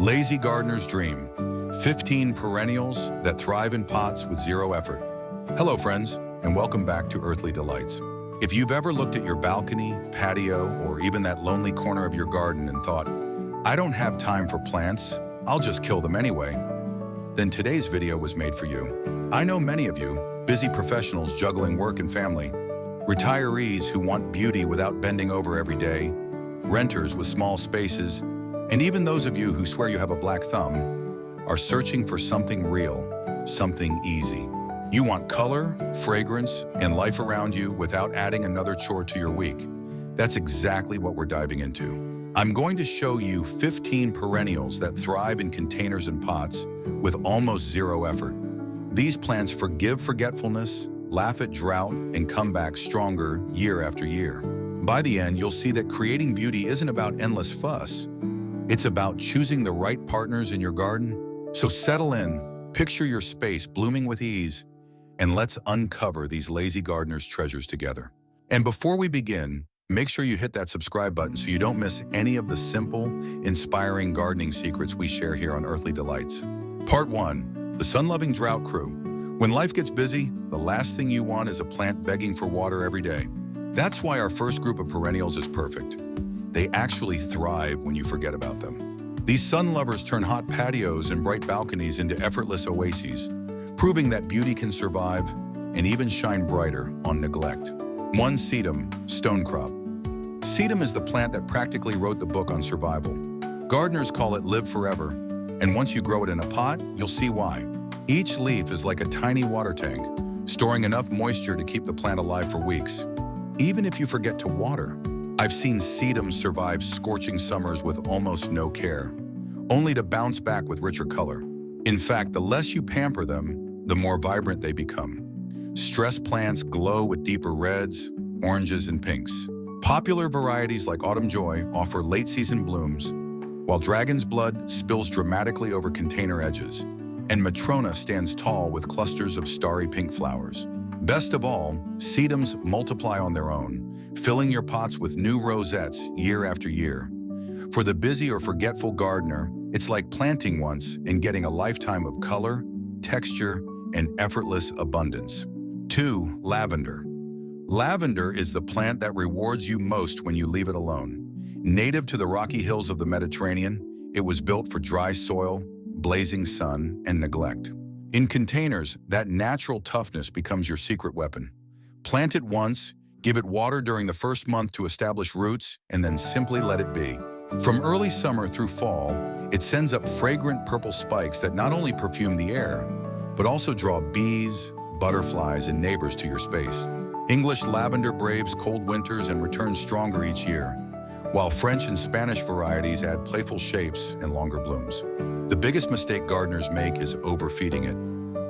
Lazy gardener's dream. 15 perennials that thrive in pots with zero effort. Hello, friends, and welcome back to Earthly Delights. If you've ever looked at your balcony, patio, or even that lonely corner of your garden and thought, I don't have time for plants, I'll just kill them anyway, then today's video was made for you. I know many of you, busy professionals juggling work and family, retirees who want beauty without bending over every day, renters with small spaces, and even those of you who swear you have a black thumb, are searching for something real, something easy. You want color, fragrance, and life around you without adding another chore to your week. That's exactly what we're diving into. I'm going to show you 15 perennials that thrive in containers and pots with almost zero effort. These plants forgive forgetfulness, laugh at drought, and come back stronger year after year. By the end, you'll see that creating beauty isn't about endless fuss. It's about choosing the right partners in your garden. So settle in, picture your space blooming with ease, and let's uncover these lazy gardeners' treasures together. And before we begin, make sure you hit that subscribe button so you don't miss any of the simple, inspiring gardening secrets we share here on Earthly Delights. Part 1. The Sun-Loving Drought Crew. When life gets busy, the last thing you want is a plant begging for water every day. That's why our first group of perennials is perfect. They actually thrive when you forget about them. These sun lovers turn hot patios and bright balconies into effortless oases, proving that beauty can survive and even shine brighter on neglect. 1. Sedum, stonecrop. Sedum is the plant that practically wrote the book on survival. Gardeners call it live forever, and once you grow it in a pot, you'll see why. Each leaf is like a tiny water tank, storing enough moisture to keep the plant alive for weeks. Even if you forget to water, I've seen sedums survive scorching summers with almost no care, only to bounce back with richer color. In fact, the less you pamper them, the more vibrant they become. Stress plants glow with deeper reds, oranges, and pinks. Popular varieties like Autumn Joy offer late-season blooms, while Dragon's Blood spills dramatically over container edges, and Matrona stands tall with clusters of starry pink flowers. Best of all, sedums multiply on their own, filling your pots with new rosettes year after year. For the busy or forgetful gardener, it's like planting once and getting a lifetime of color, texture, and effortless abundance. 2. Lavender. Lavender is the plant that rewards you most when you leave it alone. Native to the rocky hills of the Mediterranean, it was built for dry soil, blazing sun, and neglect. In containers, that natural toughness becomes your secret weapon. Plant it once, give it water during the first month to establish roots, and then simply let it be. From early summer through fall, it sends up fragrant purple spikes that not only perfume the air, but also draw bees, butterflies, and neighbors to your space. English lavender braves cold winters and returns stronger each year, while French and Spanish varieties add playful shapes and longer blooms. The biggest mistake gardeners make is overfeeding it.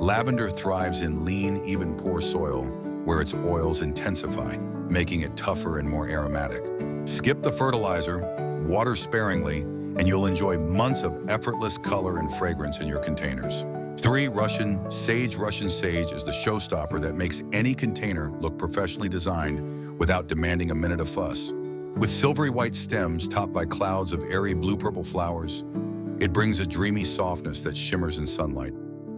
Lavender thrives in lean, even poor soil, where its oils intensify, making it tougher and more aromatic. Skip the fertilizer, water sparingly, and you'll enjoy months of effortless color and fragrance in your containers. 3. Russian Sage. Russian sage is the showstopper that makes any container look professionally designed without demanding a minute of fuss. With silvery white stems topped by clouds of airy blue-purple flowers, it brings a dreamy softness that shimmers in sunlight.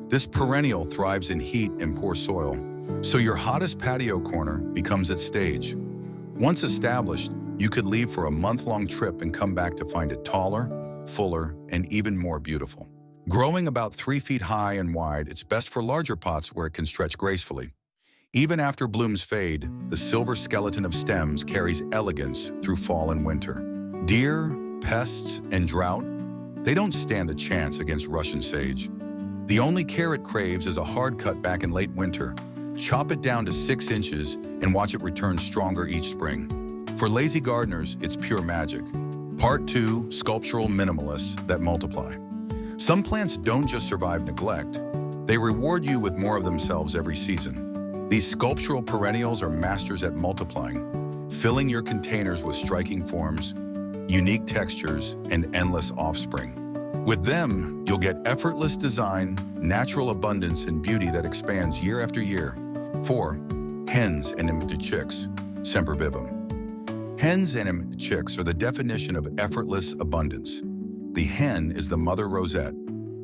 This perennial thrives in heat and poor soil, so your hottest patio corner becomes its stage. Once established, you could leave for a month-long trip and come back to find it taller, fuller, and even more beautiful. Growing about 3 feet high and wide, it's best for larger pots where it can stretch gracefully. Even after blooms fade, the silver skeleton of stems carries elegance through fall and winter. Deer, pests, and drought, they don't stand a chance against Russian sage. The only care it craves is a hard cut back in late winter. Chop it down to 6 inches and watch it return stronger each spring. For lazy gardeners, it's pure magic. Part 2. Sculptural minimalists that multiply. Some plants don't just survive neglect. They reward you with more of themselves every season. These sculptural perennials are masters at multiplying, filling your containers with striking forms, unique textures, and endless offspring. With them, you'll get effortless design, natural abundance, and beauty that expands year after year. 4. Hens and empty chicks, sempervivum. Hens and chicks are the definition of effortless abundance. The hen is the mother rosette,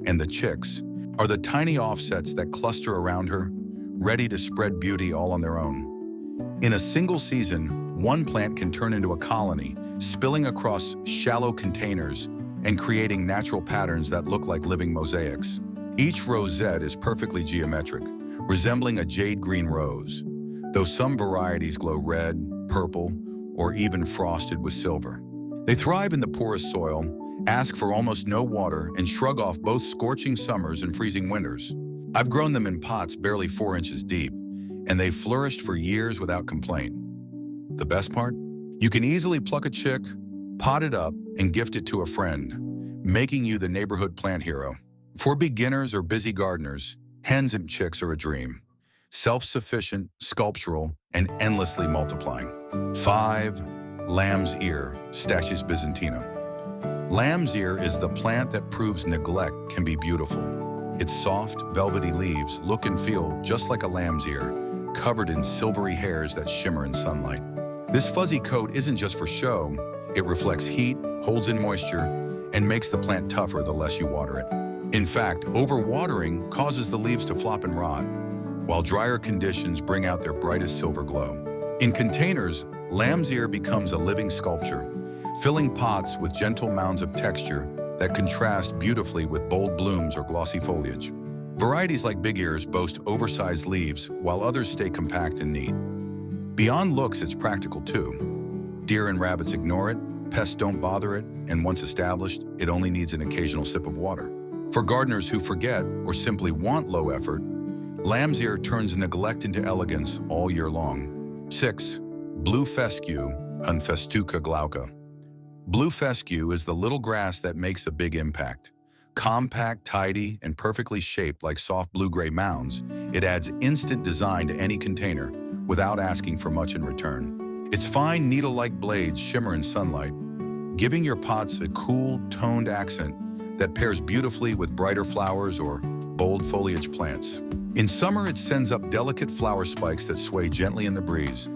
and the chicks are the tiny offsets that cluster around her, ready to spread beauty all on their own. In a single season, one plant can turn into a colony, spilling across shallow containers and creating natural patterns that look like living mosaics. Each rosette is perfectly geometric, resembling a jade green rose, though some varieties glow red, purple, or even frosted with silver. They thrive in the poorest soil, ask for almost no water, and shrug off both scorching summers and freezing winters. I've grown them in pots barely 4 inches deep, and they've flourished for years without complaint. The best part? You can easily pluck a chick, pot it up, and gift it to a friend, making you the neighborhood plant hero. For beginners or busy gardeners, hens and chicks are a dream. Self-sufficient, sculptural, and endlessly multiplying. 5. Lamb's ear, Stachys byzantina. Lamb's ear is the plant that proves neglect can be beautiful. Its soft, velvety leaves look and feel just like a lamb's ear, covered in silvery hairs that shimmer in sunlight. This fuzzy coat isn't just for show. It reflects heat, holds in moisture, and makes the plant tougher the less you water it. In fact, overwatering causes the leaves to flop and rot, while drier conditions bring out their brightest silver glow. In containers, lamb's ear becomes a living sculpture, filling pots with gentle mounds of texture that contrast beautifully with bold blooms or glossy foliage. Varieties like Big Ears boast oversized leaves, while others stay compact and neat. Beyond looks, it's practical too. Deer and rabbits ignore it, pests don't bother it, and once established, it only needs an occasional sip of water. For gardeners who forget or simply want low effort, lamb's ear turns neglect into elegance all year long. 6. Blue fescue, Festuca glauca. Blue fescue is the little grass that makes a big impact. Compact, tidy, and perfectly shaped like soft blue-gray mounds, it adds instant design to any container without asking for much in return. Its fine needle-like blades shimmer in sunlight, giving your pots a cool, toned accent that pairs beautifully with brighter flowers or bold foliage plants. In summer, it sends up delicate flower spikes that sway gently in the breeze,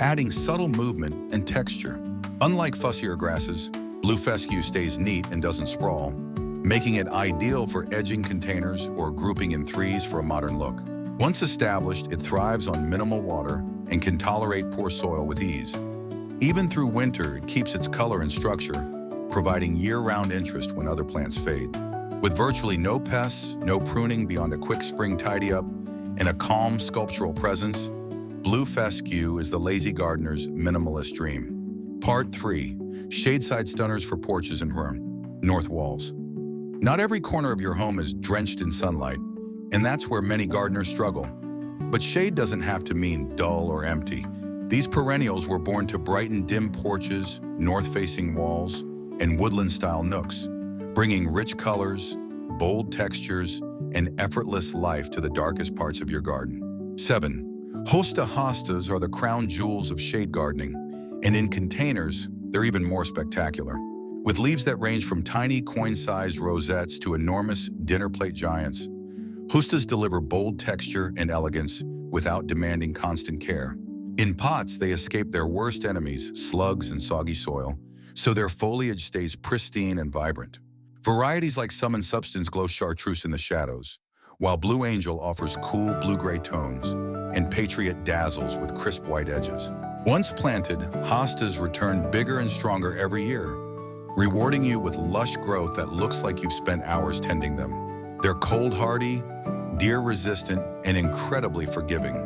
adding subtle movement and texture. Unlike fussier grasses, blue fescue stays neat and doesn't sprawl, making it ideal for edging containers or grouping in threes for a modern look. Once established, it thrives on minimal water and can tolerate poor soil with ease. Even through winter, it keeps its color and structure, providing year-round interest when other plants fade. With virtually no pests, no pruning beyond a quick spring tidy-up, and a calm sculptural presence, blue fescue is the lazy gardener's minimalist dream. Part 3. Shadeside stunners for porches and north walls. Not every corner of your home is drenched in sunlight, and that's where many gardeners struggle. But shade doesn't have to mean dull or empty. These perennials were born to brighten dim porches, north-facing walls, and woodland-style nooks, bringing rich colors, bold textures, and effortless life to the darkest parts of your garden. 7. Hostas are the crown jewels of shade gardening, and in containers, they're even more spectacular. With leaves that range from tiny coin-sized rosettes to enormous dinner plate giants, hostas deliver bold texture and elegance without demanding constant care. In pots, they escape their worst enemies, slugs and soggy soil, so their foliage stays pristine and vibrant. Varieties like Sum and Substance glow chartreuse in the shadows, while Blue Angel offers cool blue-gray tones, and Patriot dazzles with crisp white edges. Once planted, hostas return bigger and stronger every year, rewarding you with lush growth that looks like you've spent hours tending them. They're cold-hardy, deer-resistant, and incredibly forgiving.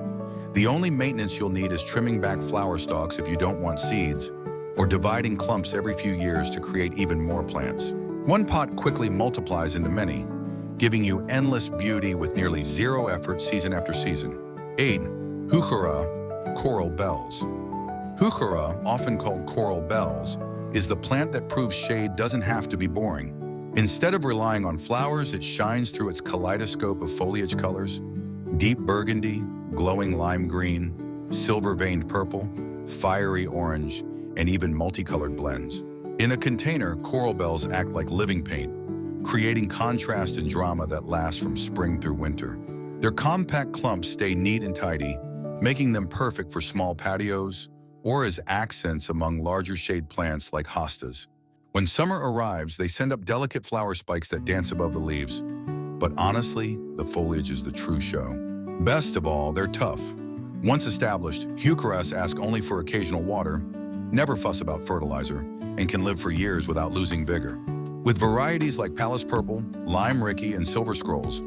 The only maintenance you'll need is trimming back flower stalks if you don't want seeds, or dividing clumps every few years to create even more plants. One pot quickly multiplies into many, giving you endless beauty with nearly zero effort season after season. 8. Heuchera, coral bells. Heuchera, often called coral bells, is the plant that proves shade doesn't have to be boring. Instead of relying on flowers, it shines through its kaleidoscope of foliage colors: deep burgundy, glowing lime green, silver-veined purple, fiery orange, and even multicolored blends. In a container, coral bells act like living paint, creating contrast and drama that lasts from spring through winter. Their compact clumps stay neat and tidy, making them perfect for small patios or as accents among larger shade plants like hostas. When summer arrives, they send up delicate flower spikes that dance above the leaves. But honestly, the foliage is the true show. Best of all, they're tough. Once established, heucheras ask only for occasional water, never fuss about fertilizer, and can live for years without losing vigor. With varieties like Palace Purple, Lime Ricky, and Silver Scrolls,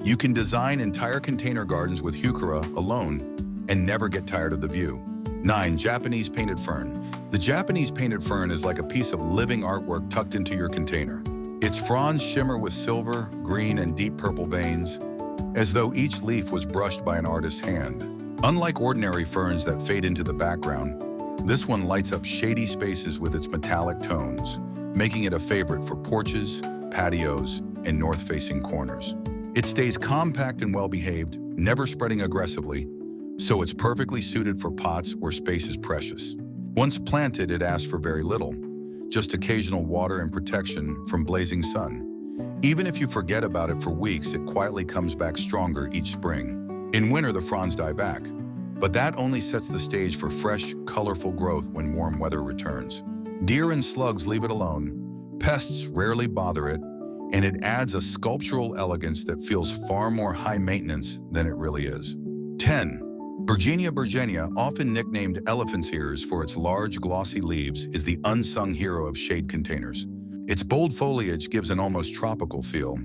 you can design entire container gardens with heuchera alone and never get tired of the view. 9. Japanese Painted Fern. The Japanese painted fern is like a piece of living artwork tucked into your container. Its fronds shimmer with silver, green, and deep purple veins, as though each leaf was brushed by an artist's hand. Unlike ordinary ferns that fade into the background, this one lights up shady spaces with its metallic tones, making it a favorite for porches, patios, and north-facing corners. It stays compact and well-behaved, never spreading aggressively, so it's perfectly suited for pots where space is precious. Once planted, it asks for very little, just occasional water and protection from blazing sun. Even if you forget about it for weeks, it quietly comes back stronger each spring. In winter, the fronds die back, but that only sets the stage for fresh, colorful growth when warm weather returns. Deer and slugs leave it alone, pests rarely bother it, and it adds a sculptural elegance that feels far more high maintenance than it really is. 10. Bergenia, often nicknamed elephant's ears for its large, glossy leaves, is the unsung hero of shade containers. Its bold foliage gives an almost tropical feel,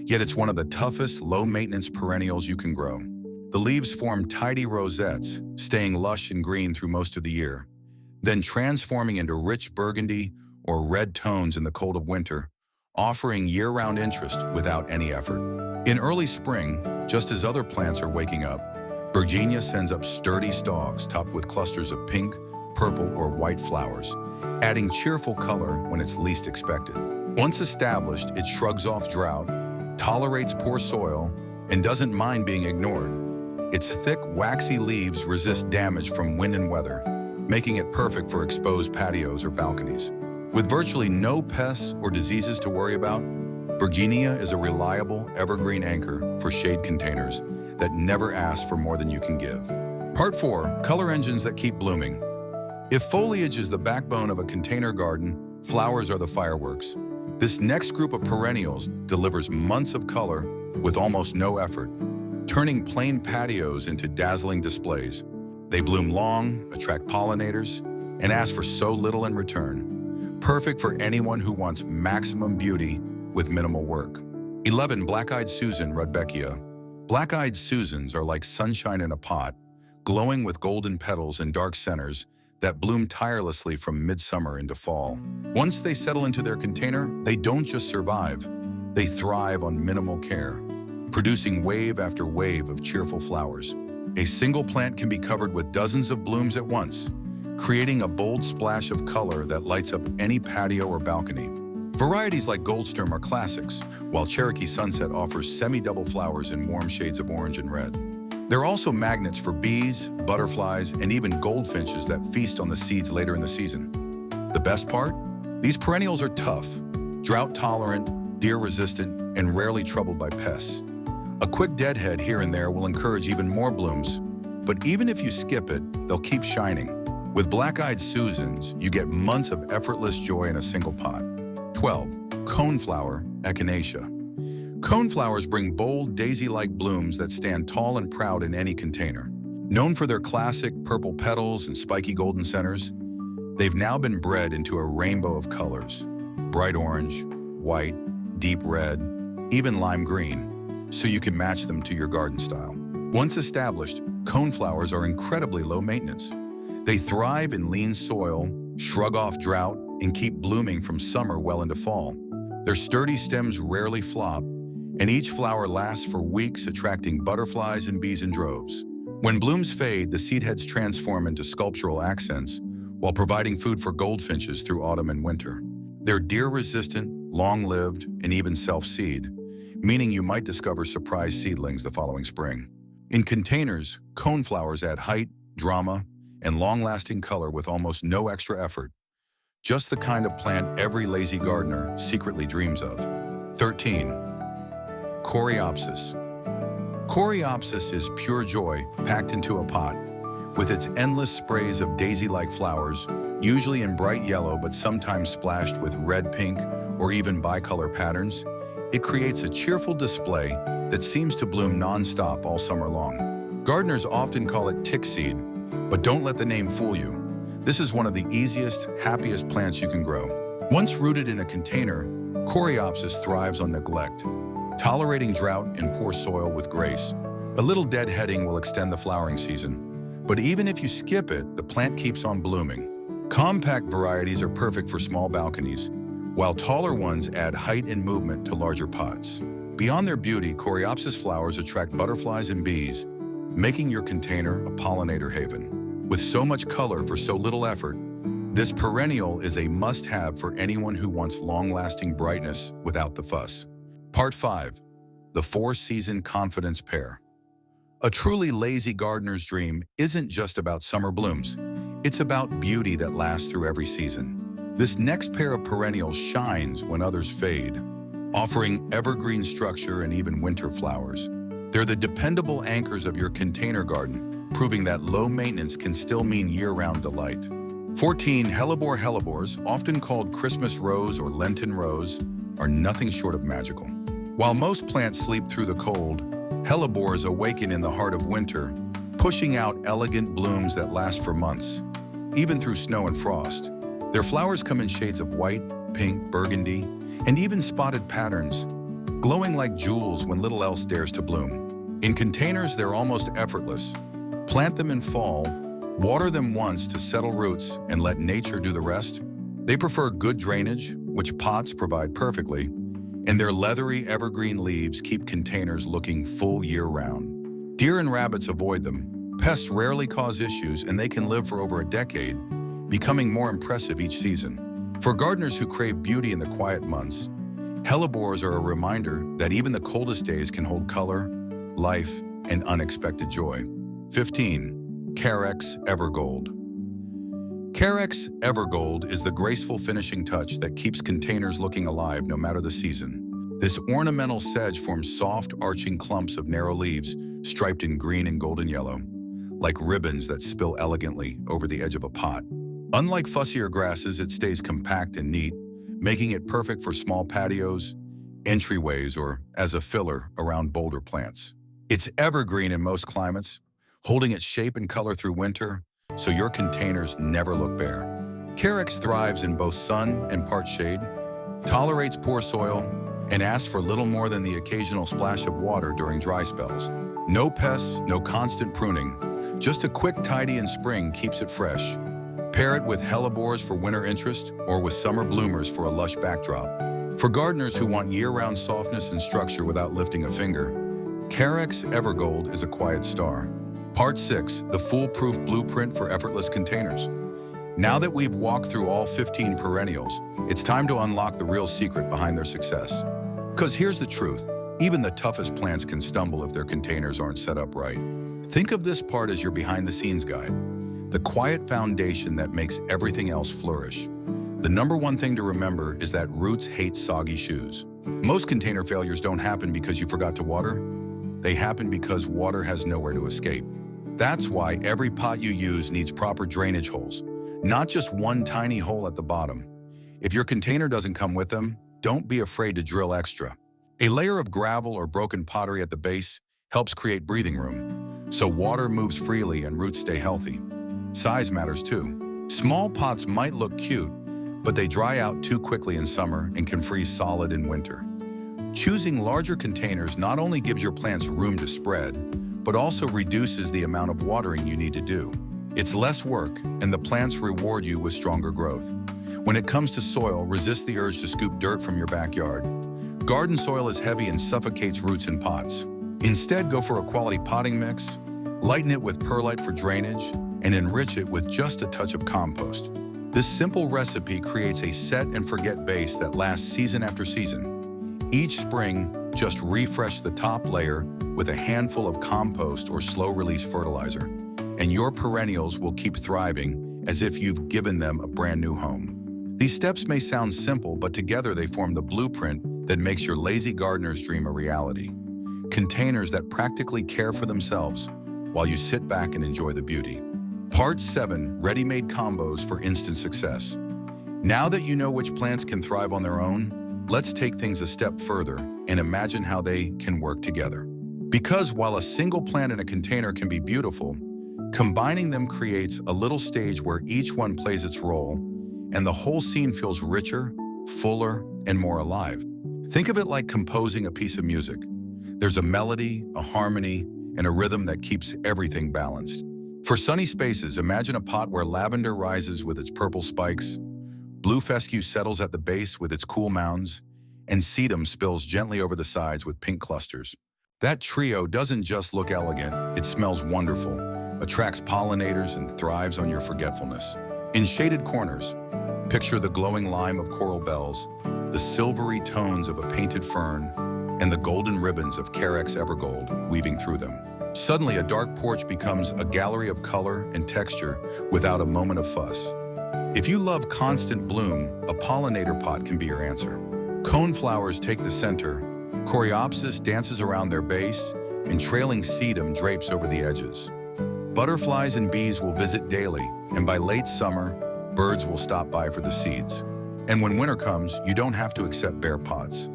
yet it's one of the toughest, low-maintenance perennials you can grow. The leaves form tidy rosettes, staying lush and green through most of the year, then transforming into rich burgundy or red tones in the cold of winter, offering year-round interest without any effort. In early spring, just as other plants are waking up, Bergenia sends up sturdy stalks topped with clusters of pink, purple, or white flowers, adding cheerful color when it's least expected. Once established, it shrugs off drought, tolerates poor soil, and doesn't mind being ignored. Its thick, waxy leaves resist damage from wind and weather, making it perfect for exposed patios or balconies. With virtually no pests or diseases to worry about, Bergenia is a reliable, evergreen anchor for shade containers that never ask for more than you can give. Part 4. Color engines that keep blooming. If foliage is the backbone of a container garden, flowers are the fireworks. This next group of perennials delivers months of color with almost no effort, turning plain patios into dazzling displays. They bloom long, attract pollinators, and ask for so little in return. Perfect for anyone who wants maximum beauty with minimal work. 11. Black-eyed Susan, Rudbeckia. Black-eyed Susans are like sunshine in a pot, glowing with golden petals and dark centers that bloom tirelessly from midsummer into fall. Once they settle into their container, they don't just survive, they thrive on minimal care, producing wave after wave of cheerful flowers. A single plant can be covered with dozens of blooms at once, creating a bold splash of color that lights up any patio or balcony. Varieties like Goldsturm are classics, while Cherokee Sunset offers semi-double flowers in warm shades of orange and red. They're also magnets for bees, butterflies, and even goldfinches that feast on the seeds later in the season. The best part? These perennials are tough, drought-tolerant, deer-resistant, and rarely troubled by pests. A quick deadhead here and there will encourage even more blooms, but even if you skip it, they'll keep shining. With black-eyed Susans, you get months of effortless joy in a single pot. 12. Coneflower, Echinacea. Coneflowers bring bold, daisy-like blooms that stand tall and proud in any container. Known for their classic purple petals and spiky golden centers, they've now been bred into a rainbow of colors: bright orange, white, deep red, even lime green, so you can match them to your garden style. Once established, coneflowers are incredibly low maintenance. They thrive in lean soil, shrug off drought, and keep blooming from summer well into fall. Their sturdy stems rarely flop, and each flower lasts for weeks, attracting butterflies and bees in droves. When blooms fade, the seed heads transform into sculptural accents, while providing food for goldfinches through autumn and winter. They're deer-resistant, long-lived, and even self-seed, meaning you might discover surprise seedlings the following spring. In containers, coneflowers add height, drama, and long-lasting color with almost no extra effort. Just the kind of plant every lazy gardener secretly dreams of. 13. Coreopsis. Coreopsis is pure joy packed into a pot. With its endless sprays of daisy-like flowers, usually in bright yellow but sometimes splashed with red, pink, or even bicolor patterns. It creates a cheerful display that seems to bloom non-stop all summer long. Gardeners often call it tick seed, but don't let the name fool you. This is one of the easiest, happiest plants you can grow. Once rooted in a container, Coreopsis thrives on neglect, tolerating drought and poor soil with grace. A little deadheading will extend the flowering season, but even if you skip it, the plant keeps on blooming. Compact varieties are perfect for small balconies, while taller ones add height and movement to larger pots. Beyond their beauty, Coreopsis flowers attract butterflies and bees, making your container a pollinator haven. With so much color for so little effort, this perennial is a must-have for anyone who wants long-lasting brightness without the fuss. Part 5. The Four-Season Confidence Pear. A truly lazy gardener's dream isn't just about summer blooms. It's about beauty that lasts through every season. This next pair of perennials shines when others fade, offering evergreen structure and even winter flowers. They're the dependable anchors of your container garden, proving that low maintenance can still mean year-round delight. 14. Hellebores, often called Christmas rose or Lenten rose, are nothing short of magical. While most plants sleep through the cold, hellebores awaken in the heart of winter, pushing out elegant blooms that last for months, even through snow and frost. Their flowers come in shades of white, pink, burgundy, and even spotted patterns, glowing like jewels when little else dares to bloom. In containers, they're almost effortless. Plant them in fall, water them once to settle roots, and let nature do the rest. They prefer good drainage, which pots provide perfectly, and their leathery evergreen leaves keep containers looking full year-round. Deer and rabbits avoid them. Pests rarely cause issues, and they can live for over a decade, becoming more impressive each season. For gardeners who crave beauty in the quiet months, hellebores are a reminder that even the coldest days can hold color, life, and unexpected joy. 15. Carex Evergold. Carex Evergold is the graceful finishing touch that keeps containers looking alive no matter the season. This ornamental sedge forms soft, arching clumps of narrow leaves striped in green and golden yellow, like ribbons that spill elegantly over the edge of a pot. Unlike fussier grasses, it stays compact and neat, making it perfect for small patios, entryways, or as a filler around bolder plants. It's evergreen in most climates, holding its shape and color through winter, so your containers never look bare. Carex thrives in both sun and part shade, tolerates poor soil, and asks for little more than the occasional splash of water during dry spells. No pests, no constant pruning, just a quick tidy in spring keeps it fresh. Pair it with hellebores for winter interest or with summer bloomers for a lush backdrop. For gardeners who want year-round softness and structure without lifting a finger, Carex Evergold is a quiet star. Part 6. The Foolproof Blueprint for Effortless Containers. Now that we've walked through all 15 perennials, it's time to unlock the real secret behind their success. Because here's the truth, even the toughest plants can stumble if their containers aren't set up right. Think of this part as your behind-the-scenes guide, the quiet foundation that makes everything else flourish. The number one thing to remember is that roots hate soggy shoes. Most container failures don't happen because you forgot to water. They happen because water has nowhere to escape. That's why every pot you use needs proper drainage holes, not just one tiny hole at the bottom. If your container doesn't come with them, don't be afraid to drill extra. A layer of gravel or broken pottery at the base helps create breathing room, so water moves freely and roots stay healthy. Size matters too. Small pots might look cute, but they dry out too quickly in summer and can freeze solid in winter. Choosing larger containers not only gives your plants room to spread, but also reduces the amount of watering you need to do. It's less work, and the plants reward you with stronger growth. When it comes to soil, resist the urge to scoop dirt from your backyard. Garden soil is heavy and suffocates roots in pots. Instead, go for a quality potting mix, lighten it with perlite for drainage, and enrich it with just a touch of compost. This simple recipe creates a set-and-forget base that lasts season after season. Each spring, just refresh the top layer with a handful of compost or slow-release fertilizer, and your perennials will keep thriving as if you've given them a brand new home. These steps may sound simple, but together they form the blueprint that makes your lazy gardener's dream a reality. Containers that practically care for themselves while you sit back and enjoy the beauty. Part 7, ready-made combos for instant success. Now that you know which plants can thrive on their own, let's take things a step further and imagine how they can work together. Because while a single plant in a container can be beautiful, combining them creates a little stage where each one plays its role, and the whole scene feels richer, fuller, and more alive. Think of it like composing a piece of music. There's a melody, a harmony, and a rhythm that keeps everything balanced. For sunny spaces, imagine a pot where lavender rises with its purple spikes, blue fescue settles at the base with its cool mounds, and sedum spills gently over the sides with pink clusters. That trio doesn't just look elegant, it smells wonderful, attracts pollinators, and thrives on your forgetfulness. In shaded corners, picture the glowing lime of coral bells, the silvery tones of a painted fern, and the golden ribbons of Carex evergold weaving through them. Suddenly, a dark porch becomes a gallery of color and texture without a moment of fuss. If you love constant bloom, a pollinator pot can be your answer. Coneflowers take the center, coreopsis dances around their base, and trailing sedum drapes over the edges. Butterflies and bees will visit daily, and by late summer, birds will stop by for the seeds. And when winter comes, you don't have to accept bare pots.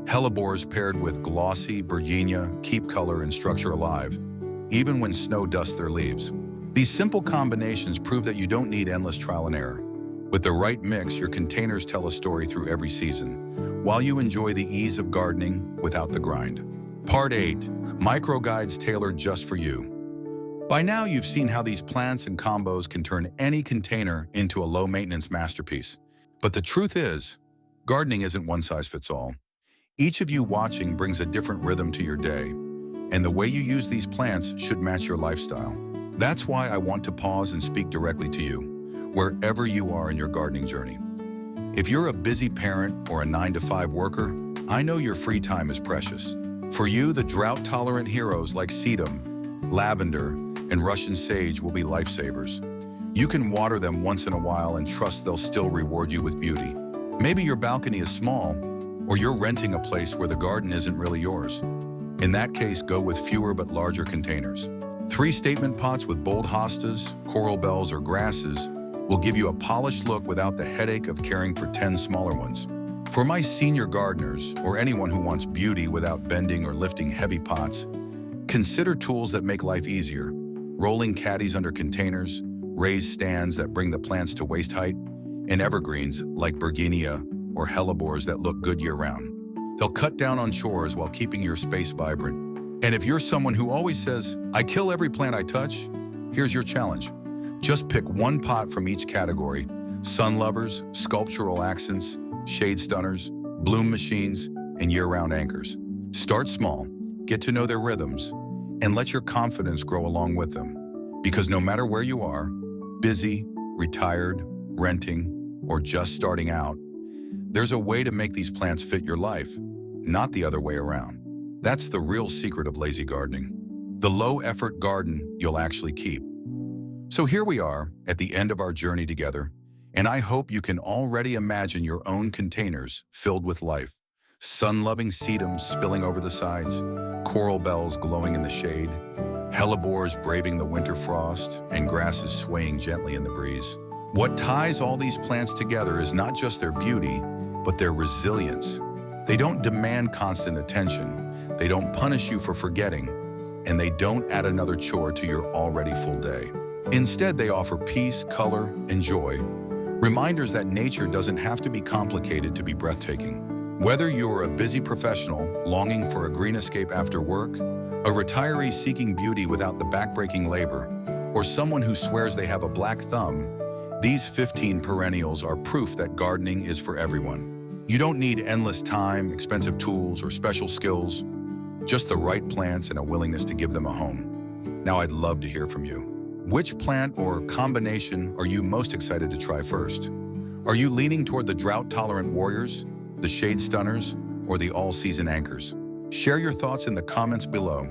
Hellebores paired with glossy Virginia keep color and structure alive, even when snow dusts their leaves. These simple combinations prove that you don't need endless trial and error. With the right mix, your containers tell a story through every season, while you enjoy the ease of gardening without the grind. Part 8, micro guides tailored just for you. By now, you've seen how these plants and combos can turn any container into a low-maintenance masterpiece. But the truth is, gardening isn't one size fits all. Each of you watching brings a different rhythm to your day, and the way you use these plants should match your lifestyle. That's why I want to pause and speak directly to you, wherever you are in your gardening journey. If you're a busy parent or a 9-to-5 worker, I know your free time is precious. For you, the drought-tolerant heroes like sedum, lavender, and Russian sage will be lifesavers. You can water them once in a while and trust they'll still reward you with beauty. Maybe your balcony is small, or you're renting a place where the garden isn't really yours. In that case, go with fewer but larger containers. 3 statement pots with bold hostas, coral bells, or grasses will give you a polished look without the headache of caring for 10 smaller ones. For my senior gardeners, or anyone who wants beauty without bending or lifting heavy pots, consider tools that make life easier. Rolling caddies under containers, raised stands that bring the plants to waist height, and evergreens like Bergenia or hellebores that look good year-round. They'll cut down on chores while keeping your space vibrant. And if you're someone who always says, "I kill every plant I touch," here's your challenge. Just pick one pot from each category: sun lovers, sculptural accents, shade stunners, bloom machines, and year-round anchors. Start small, get to know their rhythms, and let your confidence grow along with them. Because no matter where you are, busy, retired, renting, or just starting out, there's a way to make these plants fit your life, not the other way around. That's the real secret of lazy gardening. The low-effort garden you'll actually keep. So here we are at the end of our journey together, and I hope you can already imagine your own containers filled with life. Sun-loving sedums spilling over the sides, coral bells glowing in the shade, hellebores braving the winter frost, and grasses swaying gently in the breeze. What ties all these plants together is not just their beauty, but their resilience. They don't demand constant attention, they don't punish you for forgetting, and they don't add another chore to your already full day. Instead, they offer peace, color, and joy, reminders that nature doesn't have to be complicated to be breathtaking. Whether you're a busy professional longing for a green escape after work, a retiree seeking beauty without the backbreaking labor, or someone who swears they have a black thumb, these 15 perennials are proof that gardening is for everyone. You don't need endless time, expensive tools, or special skills, just the right plants and a willingness to give them a home. Now I'd love to hear from you. Which plant or combination are you most excited to try first? Are you leaning toward the drought-tolerant warriors, the shade stunners, or the all-season anchors? Share your thoughts in the comments below.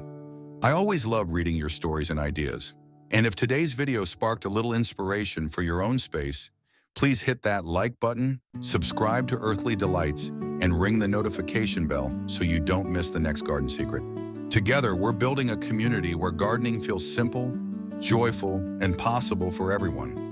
I always love reading your stories and ideas. And if today's video sparked a little inspiration for your own space, please hit that like button, subscribe to Earthly Delights, and ring the notification bell so you don't miss the next garden secret. Together, we're building a community where gardening feels simple, joyful, and possible for everyone.